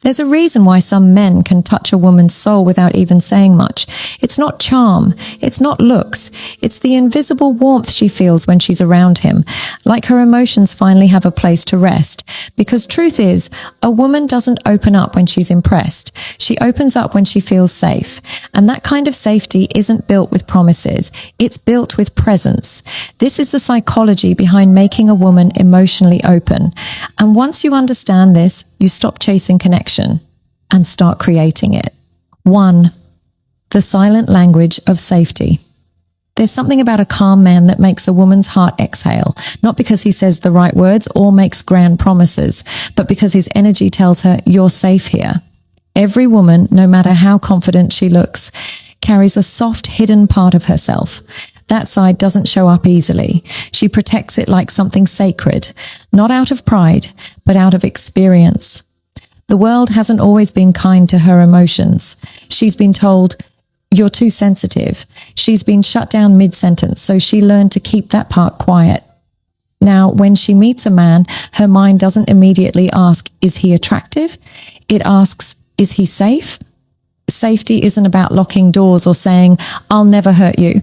There's a reason why some men can touch a woman's soul without even saying much. It's not charm. It's not looks. It's the invisible warmth she feels when she's around him, like her emotions finally have a place to rest. Because truth is, a woman doesn't open up when she's impressed. She opens up when she feels safe. And that kind of safety isn't built with promises. It's built with presence. This is the psychology behind making a woman emotionally open. And once you understand this, you stop chasing connection and start creating it. 1. The silent language of safety. There's something about a calm man that makes a woman's heart exhale, not because he says the right words or makes grand promises, but because his energy tells her, you're safe here. Every woman, no matter how confident she looks, carries a soft, hidden part of herself. That side doesn't show up easily. She protects it like something sacred, not out of pride, but out of experience. The world hasn't always been kind to her emotions. She's been told, you're too sensitive. She's been shut down mid-sentence, so she learned to keep that part quiet. Now, when she meets a man, her mind doesn't immediately ask, is he attractive? It asks, is he safe? Safety isn't about locking doors or saying, I'll never hurt you.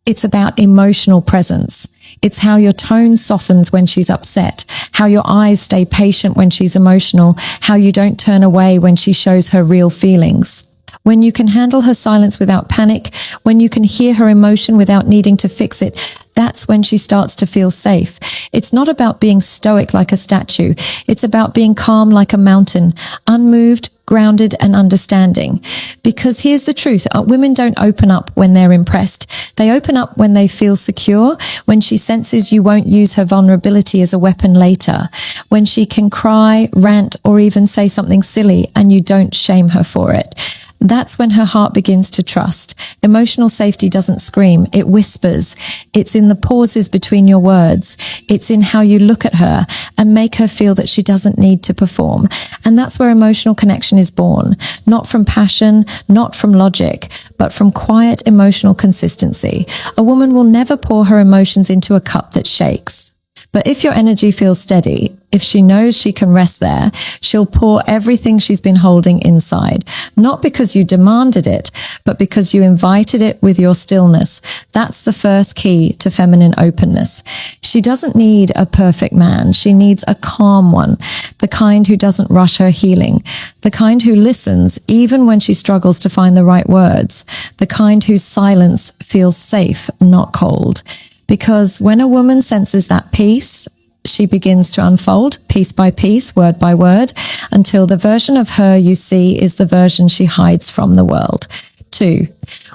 It's about emotional presence. It's how your tone softens when she's upset, how your eyes stay patient when she's emotional, how you don't turn away when she shows her real feelings. When you can handle her silence without panic, when you can hear her emotion without needing to fix it, that's when she starts to feel safe. It's not about being stoic like a statue. It's about being calm like a mountain, unmoved, grounded and understanding. Because here's the truth, women don't open up when they're impressed. They open up when they feel secure, when she senses you won't use her vulnerability as a weapon later, when she can cry, rant, or even say something silly and you don't shame her for it. That's when her heart begins to trust. Emotional safety doesn't scream, it whispers. It's in the pauses between your words. It's in how you look at her and make her feel that she doesn't need to perform. And that's where emotional connection is born. Not from passion, not from logic, but from quiet emotional consistency. A woman will never pour her emotions into a cup that shakes. But if your energy feels steady, if she knows she can rest there, she'll pour everything she's been holding inside. Not because you demanded it, but because you invited it with your stillness. That's the first key to feminine openness. She doesn't need a perfect man. She needs a calm one, the kind who doesn't rush her healing, the kind who listens even when she struggles to find the right words, the kind whose silence feels safe, not cold. Because when a woman senses that peace, she begins to unfold piece by piece, word by word, until the version of her you see is the version she hides from the world. 2.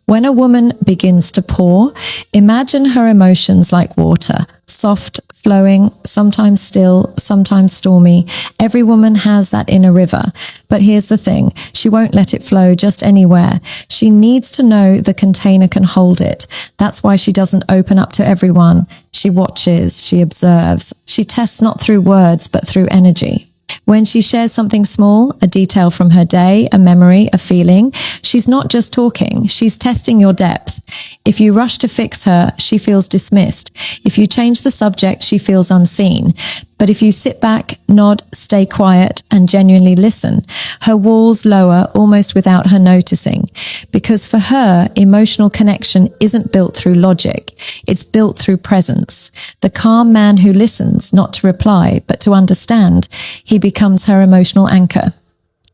When a woman begins to pour, imagine her emotions like water, soft, flowing, sometimes still, sometimes stormy. Every woman has that inner river. But here's the thing, she won't let it flow just anywhere. She needs to know the container can hold it. That's why she doesn't open up to everyone. She watches, she observes. She tests not through words, but through energy. When she shares something small, a detail from her day, a memory, a feeling, she's not just talking, she's testing your depth. If you rush to fix her, she feels dismissed. If you change the subject, she feels unseen. But if you sit back, nod, stay quiet, and genuinely listen, her walls lower almost without her noticing. Because for her, emotional connection isn't built through logic. It's built through presence. The calm man who listens, not to reply, but to understand, he becomes her emotional anchor.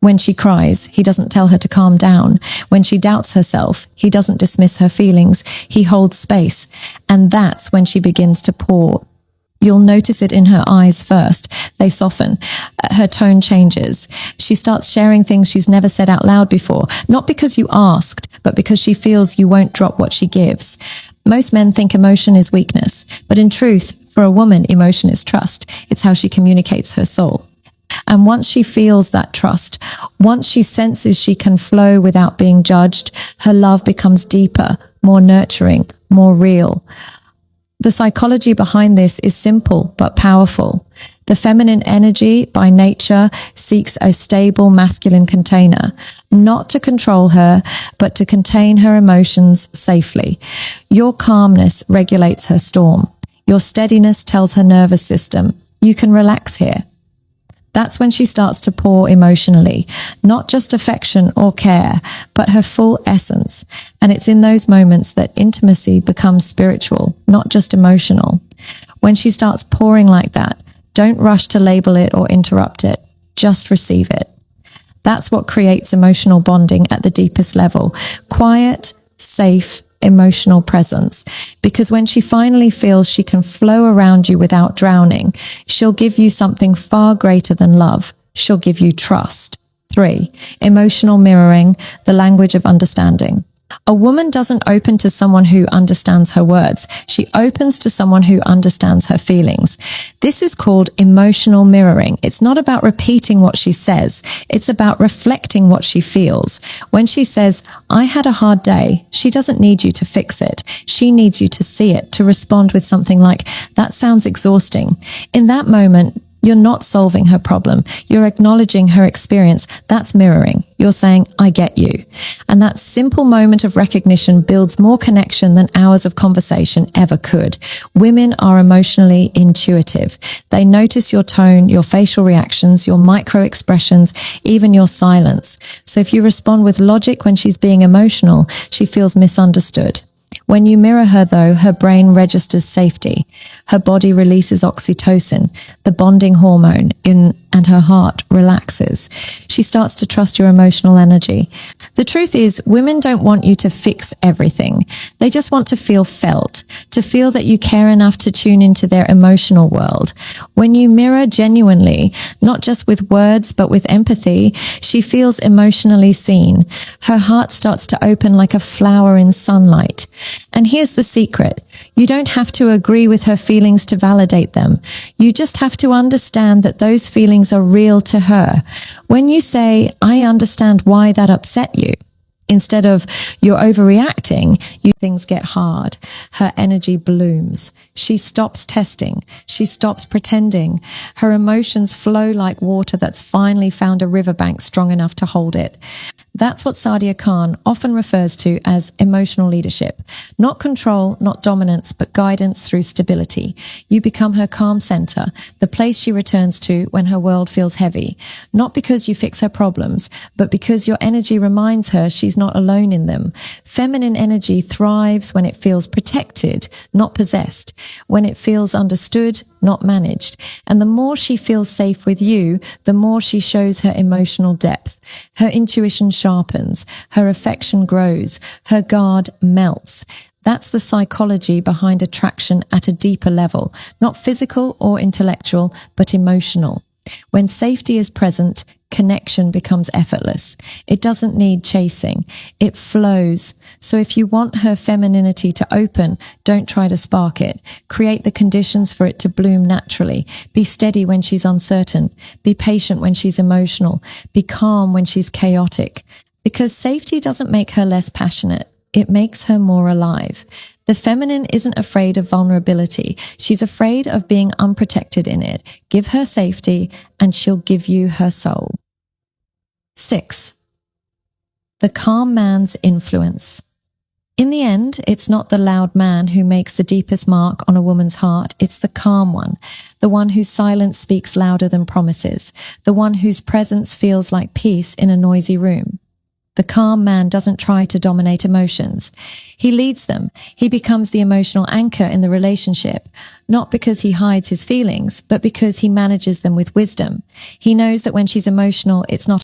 When she cries, he doesn't tell her to calm down. When she doubts herself, he doesn't dismiss her feelings. He holds space. And that's when she begins to pour. You'll notice it in her eyes first. They soften. Her tone changes. She starts sharing things she's never said out loud before, not because you asked, but because she feels you won't drop what she gives. Most men think emotion is weakness, but in truth, for a woman, emotion is trust. It's how she communicates her soul. And once she feels that trust, once she senses she can flow without being judged, her love becomes deeper, more nurturing, more real. The psychology behind this is simple but powerful. The feminine energy, by nature, seeks a stable masculine container, not to control her, but to contain her emotions safely. Your calmness regulates her storm. Your steadiness tells her nervous system, you can relax here. That's when she starts to pour emotionally, not just affection or care, but her full essence. And it's in those moments that intimacy becomes spiritual, not just emotional. When she starts pouring like that, don't rush to label it or interrupt it. Just receive it. That's what creates emotional bonding at the deepest level. Quiet, safe, emotional presence. Because when she finally feels she can flow around you without drowning, she'll give you something far greater than love. She'll give you trust. 3. Emotional mirroring, the language of understanding. A woman doesn't open to someone who understands her words. She opens to someone who understands her feelings. This is called emotional mirroring. It's not about repeating what she says. It's about reflecting what she feels. When she says, "I had a hard day," she doesn't need you to fix it. She needs you to see it, to respond with something like, "That sounds exhausting." In that moment, you're not solving her problem. You're acknowledging her experience. That's mirroring. You're saying, "I get you." And that simple moment of recognition builds more connection than hours of conversation ever could. Women are emotionally intuitive. They notice your tone, your facial reactions, your micro expressions, even your silence. So if you respond with logic when she's being emotional, she feels misunderstood. When you mirror her, though, her brain registers safety. Her body releases oxytocin, the bonding hormone, and her heart relaxes. She starts to trust your emotional energy. The truth is, women don't want you to fix everything. They just want to feel felt, to feel that you care enough to tune into their emotional world. When you mirror genuinely, not just with words, but with empathy, she feels emotionally seen. Her heart starts to open like a flower in sunlight. And here's the secret. You don't have to agree with her feelings to validate them. You just have to understand that those feelings are real to her. When you say, "I understand why that upset you," instead of "you're overreacting," things get hard. Her energy blooms. She stops testing. She stops pretending. Her emotions flow like water that's finally found a riverbank strong enough to hold it. That's what Sadia Khan often refers to as emotional leadership. Not control, not dominance, but guidance through stability. You become her calm center, the place she returns to when her world feels heavy. Not because you fix her problems, but because your energy reminds her she's not alone in them. Feminine energy thrives when it feels protected, not possessed, when it feels understood, not managed. And the more she feels safe with you, the more she shows her emotional depth. Her intuition sharpens, her affection grows, her guard melts. That's the psychology behind attraction at a deeper level, not physical or intellectual, but emotional. When safety is present, connection becomes effortless. It doesn't need chasing. It flows. So if you want her femininity to open, don't try to spark it. Create the conditions for it to bloom naturally. Be steady when she's uncertain. Be patient when she's emotional. Be calm when she's chaotic. Because safety doesn't make her less passionate. It makes her more alive. The feminine isn't afraid of vulnerability. She's afraid of being unprotected in it. Give her safety and she'll give you her soul. 6. The calm man's influence. In the end, it's not the loud man who makes the deepest mark on a woman's heart. It's the calm one, the one whose silence speaks louder than promises, the one whose presence feels like peace in a noisy room. The calm man doesn't try to dominate emotions. He leads them. He becomes the emotional anchor in the relationship, not because he hides his feelings, but because he manages them with wisdom. He knows that when she's emotional, it's not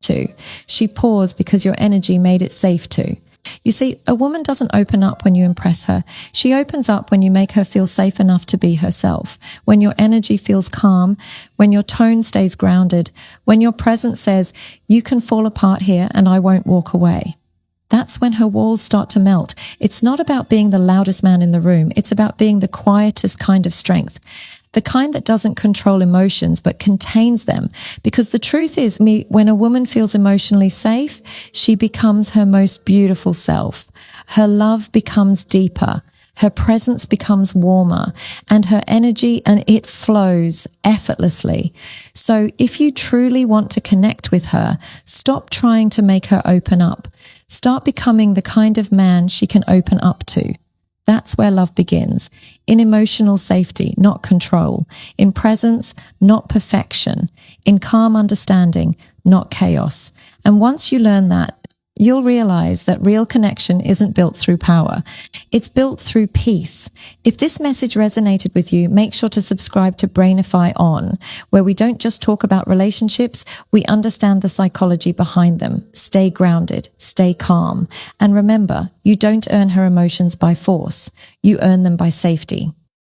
to. She paused because your energy made it safe to. You see, a woman doesn't open up when you impress her. She opens up when you make her feel safe enough to be herself, when your energy feels calm, when your tone stays grounded, when your presence says, you can fall apart here and I won't walk away. That's when her walls start to melt. It's not about being the loudest man in the room. It's about being the quietest kind of strength. The kind that doesn't control emotions, but contains them. Because the truth is, when a woman feels emotionally safe, she becomes her most beautiful self. Her love becomes deeper. Her presence becomes warmer, and her energy, and it flows effortlessly. So if you truly want to connect with her, stop trying to make her open up. Start becoming the kind of man she can open up to. That's where love begins. In emotional safety, not control. In presence, not perfection. In calm understanding, not chaos. And once you learn that, you'll realize that real connection isn't built through power. It's built through peace. If this message resonated with you, make sure to subscribe to Brainify On, where we don't just talk about relationships, we understand the psychology behind them. Stay grounded, stay calm. And remember, you don't earn her emotions by force. You earn them by safety.